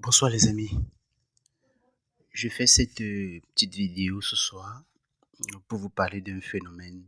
Bonsoir les amis, je fais cette petite vidéo ce soir pour vous parler d'un phénomène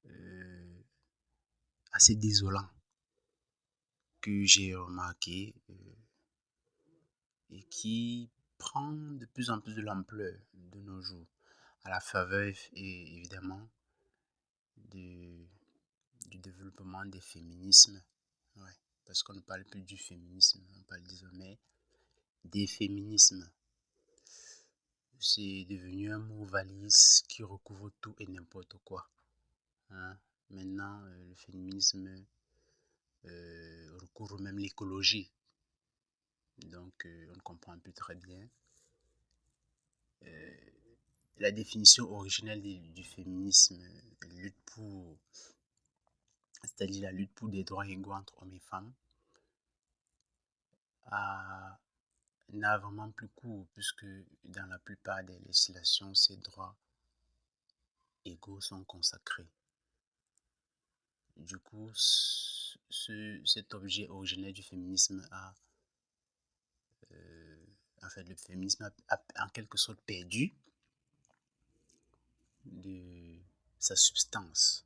euh, assez désolant que j'ai remarqué et qui prend de plus en plus de l'ampleur de nos jours à la faveur et évidemment de- du développement des féminismes. Ouais, parce qu'on ne parle plus du féminisme, on parle désormais des féminismes. C'est devenu un mot valise qui recouvre tout et n'importe quoi, hein. Maintenant, le féminisme recouvre même l'écologie. Donc, on ne comprend plus très bien. Euh, la définition originelle du féminisme, lutte pour, c'est-à-dire la lutte pour des droits égaux entre hommes et femmes, n'a vraiment plus cours, puisque dans la plupart des législations, ces droits égaux sont consacrés. Du coup, cet objet originel du féminisme en fait, le féminisme a en quelque sorte perdu de sa substance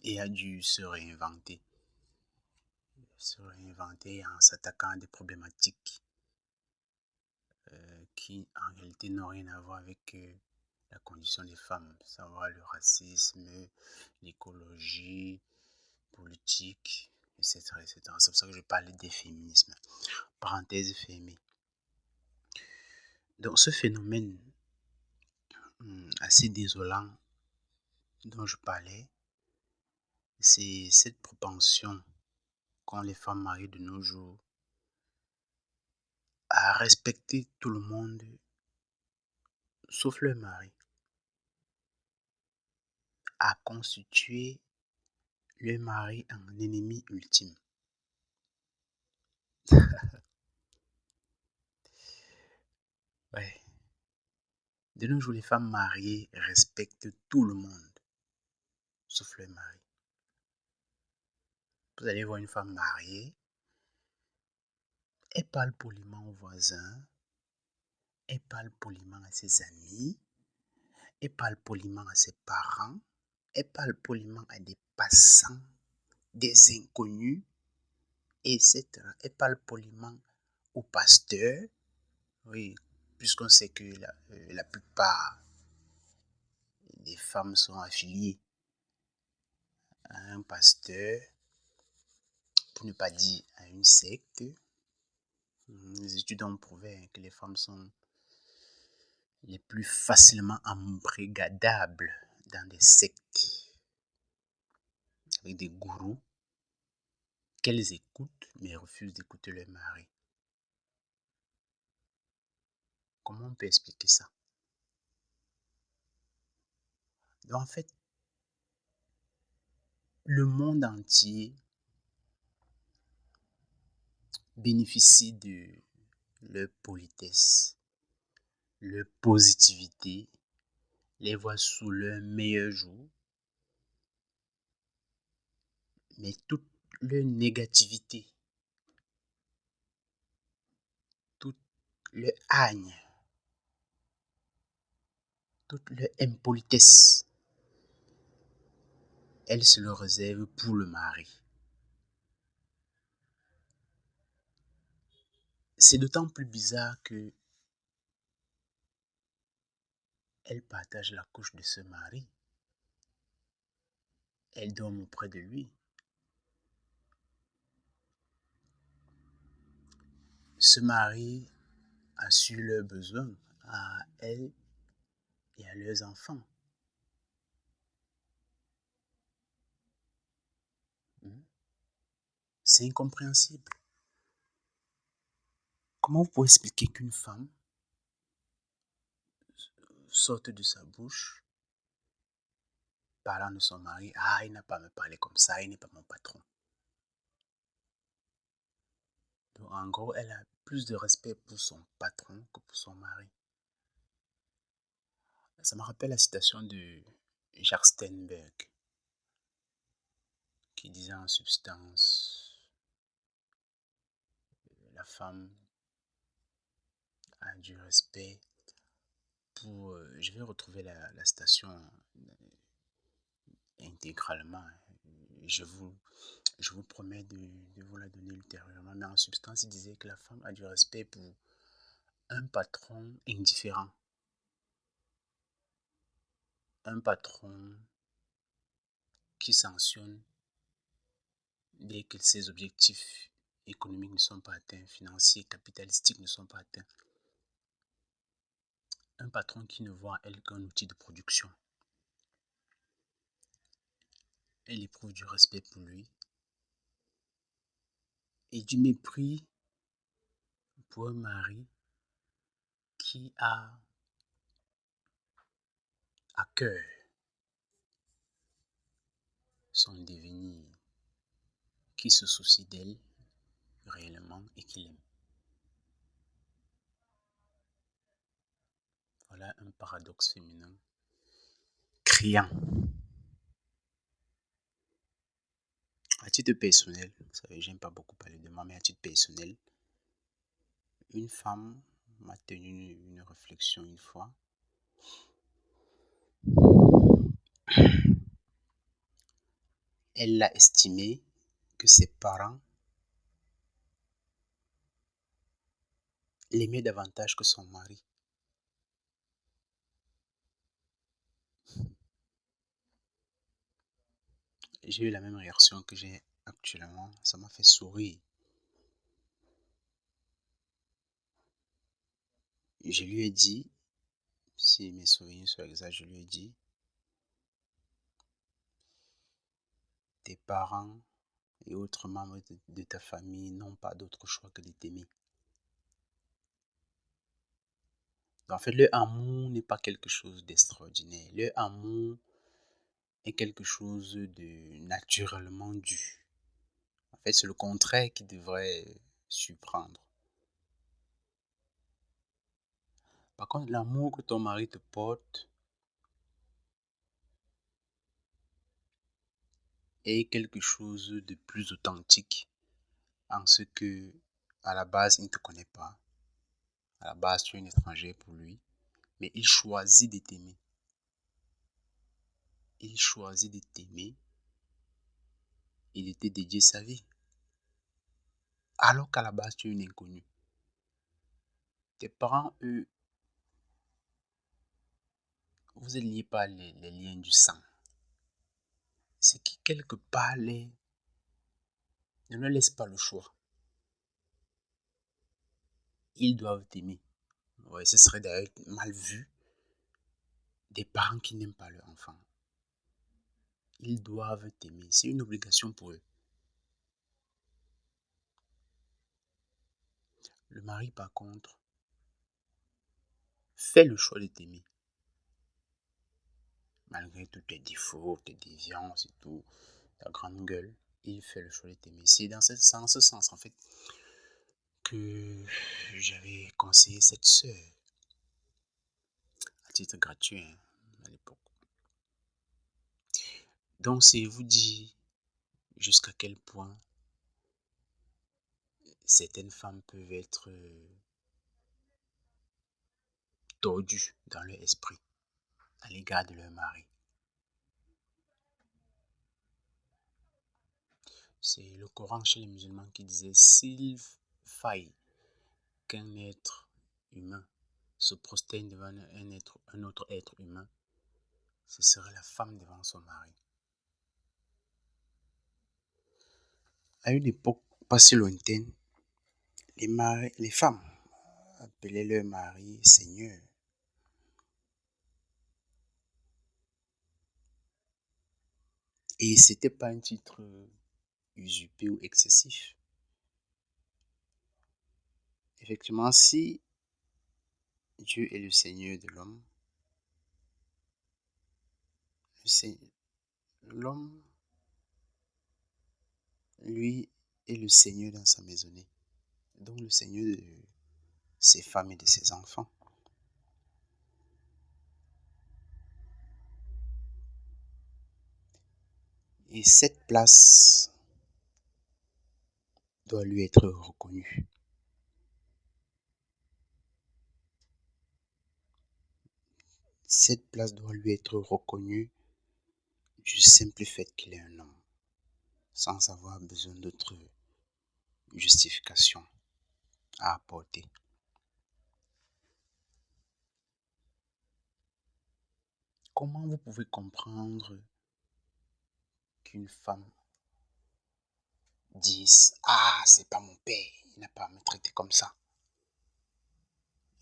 et a dû se réinventer en s'attaquant à des problématiques qui en réalité n'ont rien à voir avec la condition des femmes, savoir le racisme, l'écologie, politique, etc., etc. C'est pour ça que je parle des féminismes. Parenthèse fermée. Donc ce phénomène assez désolant dont je parlais, c'est cette propension qu'ont les femmes mariées de nos jours à respecter tout le monde sauf leur mari, à constituer leur mari en ennemi ultime. Ouais. De nos jours, les femmes mariées respectent tout le monde sauf leur mari. Vous allez voir une femme mariée, elle parle poliment aux voisins, elle parle poliment à ses amis, elle parle poliment à ses parents, elle parle poliment à des passants, des inconnus, etc. Elle parle poliment au pasteur, oui, puisqu'on sait que la plupart des femmes sont affiliées à un pasteur, pour ne pas dire à une secte. Les études ont prouvé que les femmes sont les plus facilement embrigadables dans des sectes avec des gourous qu'elles écoutent mais refusent d'écouter leur mari. Comment on peut expliquer ça? Donc, en fait, le monde entier bénéficie de leur politesse, leur positivité, les voit sous leur meilleur jour, mais toute leur négativité, toute leur haine, toute leur impolitesse, elle se le réserve pour le mari. C'est d'autant plus bizarre que elle partage la couche de ce mari. Elle dorme auprès de lui. Ce mari assure leurs besoins à elle et à leurs enfants. C'est incompréhensible. Comment vous pouvez expliquer qu'une femme sorte de sa bouche parlant de son mari, ah, il n'a pas à me parler comme ça, il n'est pas mon patron. Donc, en gros, elle a plus de respect pour son patron que pour son mari. Ça me rappelle la citation de Jacques Steinberg qui disait en substance la femme a du respect pour... je vais retrouver la station intégralement. Je vous, je vous promets de vous la donner ultérieurement. Mais en substance, il disait que la femme a du respect pour un patron indifférent. Un patron qui sanctionne dès que ses objectifs économiques ne sont pas atteints, financiers, capitalistiques ne sont pas atteints. Un patron qui ne voit elle qu'un outil de production. Elle éprouve du respect pour lui et du mépris pour un mari qui a à cœur son devenir, qui se soucie d'elle réellement et qui l'aime. Voilà un paradoxe féminin criant. À titre personnel, vous savez, j'aime pas beaucoup parler de moi, mais à titre personnel, une femme m'a tenu une réflexion une fois. Elle a estimé que ses parents l'aimaient davantage que son mari. J'ai eu la même réaction que j'ai actuellement. Ça m'a fait sourire. Je lui ai dit, si mes souvenirs sont exacts, je lui ai dit, tes parents et autres membres de ta famille n'ont pas d'autre choix que de t'aimer. En fait, leur amour n'est pas quelque chose d'extraordinaire. Leur amour est quelque chose de naturellement dû. En fait, c'est le contraire qui devrait surprendre. Par contre, l'amour que ton mari te porte est quelque chose de plus authentique en ce que, à la base, il ne te connaît pas. À la base, tu es un étranger pour lui, mais il choisit de t'aimer. Il choisit de t'aimer et de te dédier sa vie. Alors qu'à la base, tu es une inconnue. Tes parents, eux, vous êtes liés par les liens du sang. Ce qui, quelque part, ne leur laisse pas le choix. Ils doivent t'aimer. Ouais, ce serait d'ailleurs mal vu des parents qui n'aiment pas leur enfant. Ils doivent t'aimer. C'est une obligation pour eux. Le mari, par contre, fait le choix de t'aimer. Malgré tous tes défauts, tes déviances et tout, ta grande gueule, il fait le choix de t'aimer. C'est dans ce sens, en fait, que j'avais conseillé cette sœur, à titre gratuit, à l'époque. Donc, c'est vous dire jusqu'à quel point certaines femmes peuvent être tordues dans leur esprit à l'égard de leur mari. C'est le Coran chez les musulmans qui disait: s'il faille qu'un être humain se prosterne devant un autre être humain, ce serait la femme devant son mari. À une époque pas si lointaine, les femmes appelaient leur mari Seigneur. Et c'était pas un titre usurpé ou excessif. Effectivement, si Dieu est le Seigneur de l'homme, l'homme, lui, est le Seigneur dans sa maisonnée. Donc le Seigneur de ses femmes et de ses enfants. Et cette place doit lui être reconnue. cette place doit lui être reconnue du simple fait qu'il est un homme, sans avoir besoin d'autre justification à apporter. Comment vous pouvez comprendre qu'une femme dise « Ah, c'est pas mon père, il n'a pas à me traiter comme ça.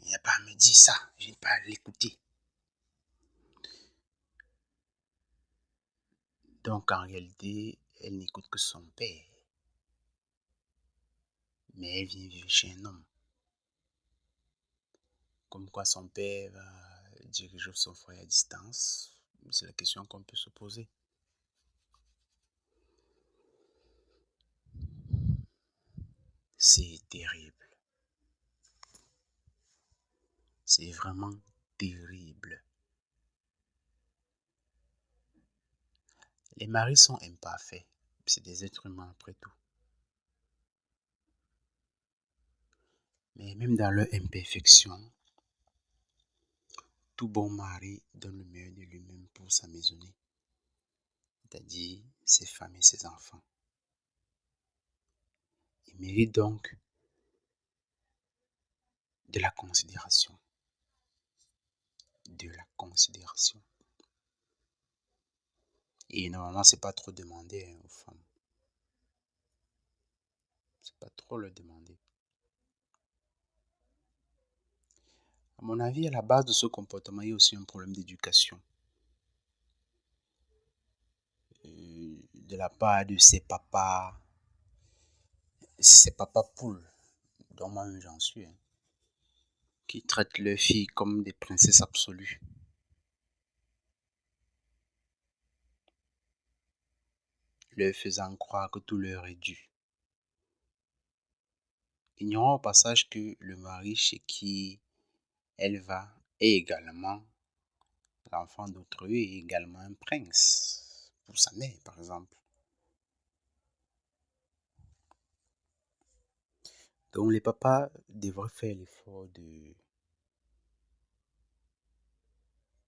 Il n'a pas à me dire ça, je n'ai pas à l'écouter. » Donc en réalité, elle n'écoute que son père. Mais elle vient vivre chez un homme. Comme quoi son père va diriger son foyer à distance. C'est la question qu'on peut se poser. C'est terrible. C'est vraiment terrible. Les maris sont imparfaits. C'est des êtres humains après tout. Mais même dans leur imperfection, tout bon mari donne le meilleur de lui-même pour sa maisonnée, c'est-à-dire ses femmes et ses enfants. Il mérite donc de la considération. De la considération. Et normalement, c'est pas trop demandé aux femmes. C'est pas trop le demander. À mon avis, à la base de ce comportement, il y a aussi un problème d'éducation. De la part de ces papas poules, dont moi j'en suis, qui traitent leurs filles comme des princesses absolues. Leur faisant croire que tout leur est dû. Ignorant au passage que le mari chez qui elle va est également l'enfant d'autrui et également un prince, pour sa mère par exemple. Donc les papas devraient faire l'effort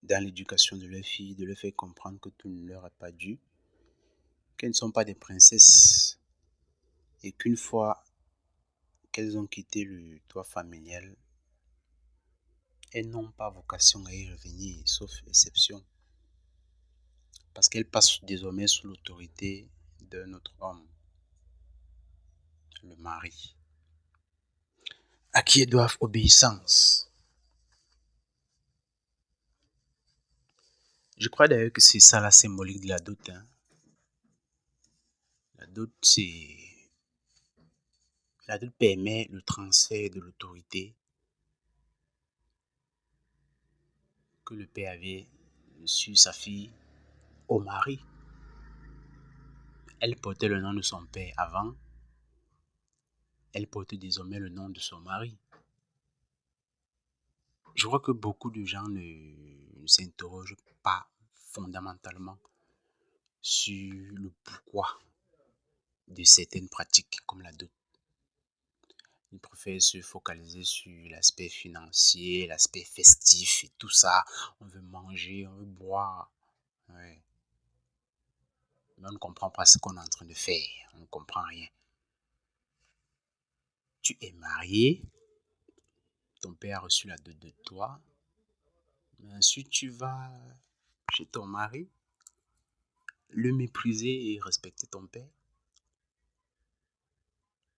dans l'éducation de leurs filles, de leur faire comprendre que tout ne leur est pas dû, qu'elles ne sont pas des princesses et qu'une fois qu'elles ont quitté le toit familial, elles n'ont pas vocation à y revenir, sauf exception, parce qu'elles passent désormais sous l'autorité d'un autre homme, le mari, à qui elles doivent obéissance. Je crois d'ailleurs que c'est ça la symbolique de la dot. La dot, la dot permet le transfert de l'autorité que le père avait sur sa fille au mari. Elle portait le nom de son père avant, elle porte désormais le nom de son mari. Je crois que beaucoup de gens ne s'interrogent pas fondamentalement sur le pourquoi de certaines pratiques comme la dot. Ils préfèrent se focaliser sur l'aspect financier, l'aspect festif et tout ça. On veut manger, on veut boire. Ouais. Mais on ne comprend pas ce qu'on est en train de faire. On ne comprend rien. Tu es marié, ton père a reçu la dot de toi, mais ensuite tu vas chez ton mari, le mépriser et respecter ton père.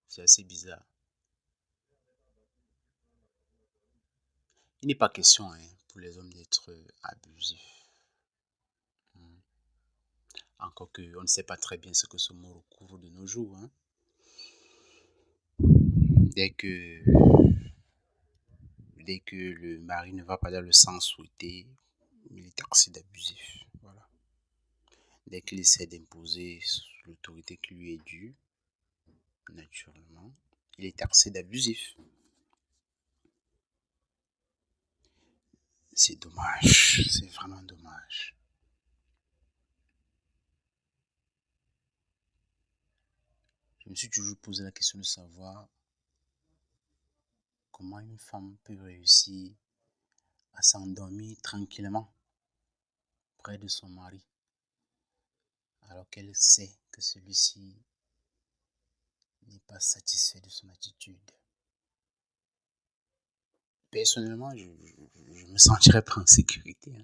C'est assez bizarre. Il n'est pas question pour les hommes d'être abusifs. Encore qu'on ne sait pas très bien ce que ce mot recouvre de nos jours. Dès que le mari ne va pas dans le sens souhaité, il est taxé d'abusif. Voilà. Dès qu'il essaie d'imposer l'autorité qui lui est due, naturellement, il est taxé d'abusif. C'est dommage, c'est vraiment dommage. Je me suis toujours posé la question de savoir comment une femme peut réussir à à s'endormir tranquillement près de son mari, alors qu'elle sait que celui-ci n'est pas satisfait de son attitude. Personnellement, je me sentirais pas en sécurité.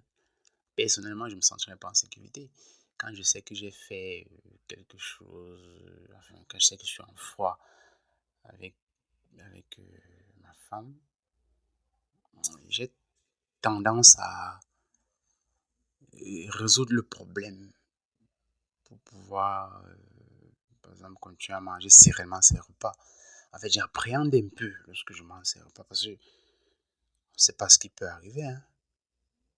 Personnellement, je me sentirais pas en sécurité. Quand je sais que j'ai fait quelque chose, enfin, quand je sais que je suis en froid avec ma femme, j'ai tendance à résoudre le problème pour pouvoir, par exemple, continuer à manger sereinement ses repas. En fait, j'appréhende un peu lorsque je mange ces repas parce qu'on ne sait pas ce qui peut arriver.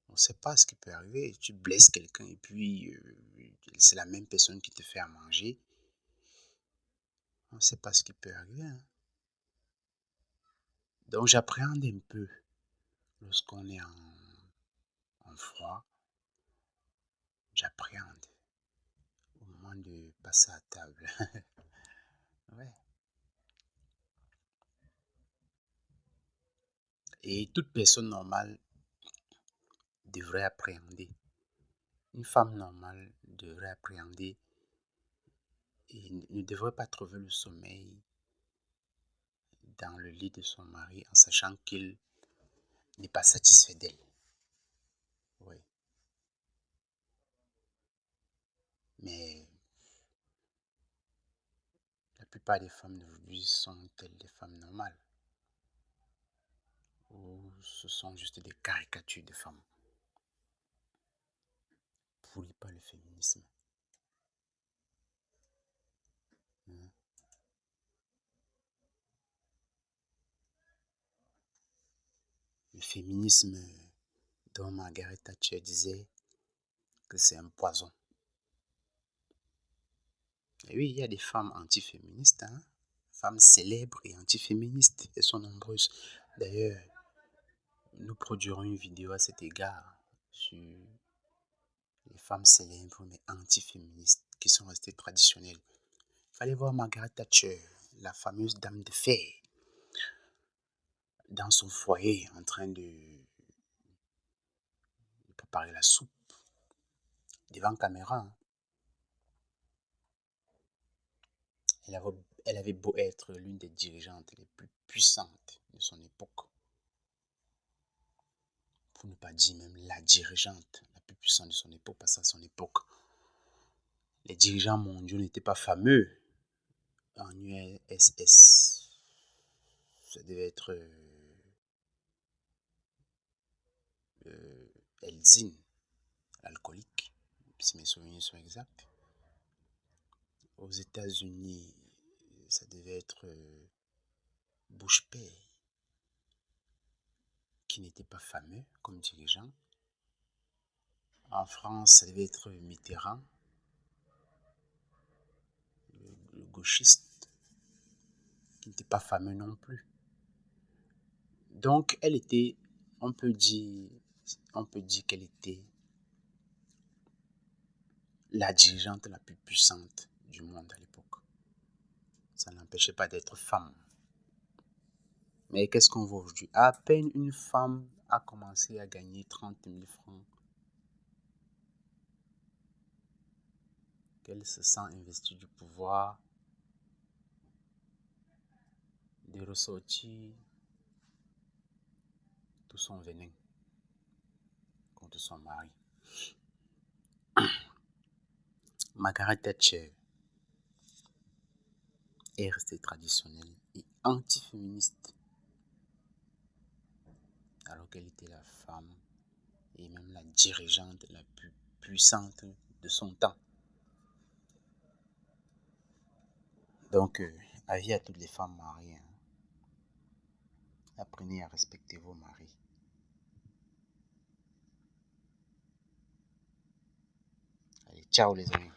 On ne sait pas ce qui peut arriver. Tu blesses quelqu'un et puis c'est la même personne qui te fait à manger. On ne sait pas ce qui peut arriver. Donc j'appréhende un peu lorsqu'on est en froid. J'appréhende au moment de passer à table. Ouais. Et toute personne normale devrait appréhender. Une femme normale devrait appréhender et ne devrait pas trouver le sommeil dans le lit de son mari en sachant qu'il n'est pas satisfait d'elle. Oui. Mais la plupart des femmes d'aujourd'hui sont-elles des femmes normales? Ou ce sont juste des caricatures de femmes? Pourris par le féminisme. Le féminisme dont Margaret Thatcher disait que c'est un poison. Et oui, il y a des femmes antiféministes, femmes célèbres et antiféministes, elles sont nombreuses. D'ailleurs, nous produirons une vidéo à cet égard sur les femmes célèbres mais antiféministes qui sont restées traditionnelles. Il fallait voir Margaret Thatcher, la fameuse dame de fer, dans son foyer en train de préparer la soupe devant caméra. Elle avait beau être l'une des dirigeantes les plus puissantes de son époque, pour ne pas dire même la dirigeante la plus puissante de son époque, parce qu'à son époque, les dirigeants mondiaux n'étaient pas fameux. En URSS, ça devait être Elzine, l'alcoolique, si mes souvenirs sont exacts. Aux États-Unis, ça devait être Bush père, qui n'était pas fameux comme dirigeant. En France, ça devait être Mitterrand, le gauchiste, qui n'était pas fameux non plus. Donc, elle était, on peut dire qu'elle était la dirigeante la plus puissante du monde à l'époque. Ça n'empêchait pas d'être femme. Mais qu'est-ce qu'on voit aujourd'hui? À peine une femme a commencé à gagner 30 000 francs, qu'elle se sent investie du pouvoir, de ressortir tout son venin contre son mari. Margaret Thatcher est restée traditionnelle et antiféministe, alors qu'elle était la femme et même la dirigeante la plus puissante de son temps. Donc, avis à toutes les femmes mariées, apprenez à respecter vos maris. Allez, ciao les amis.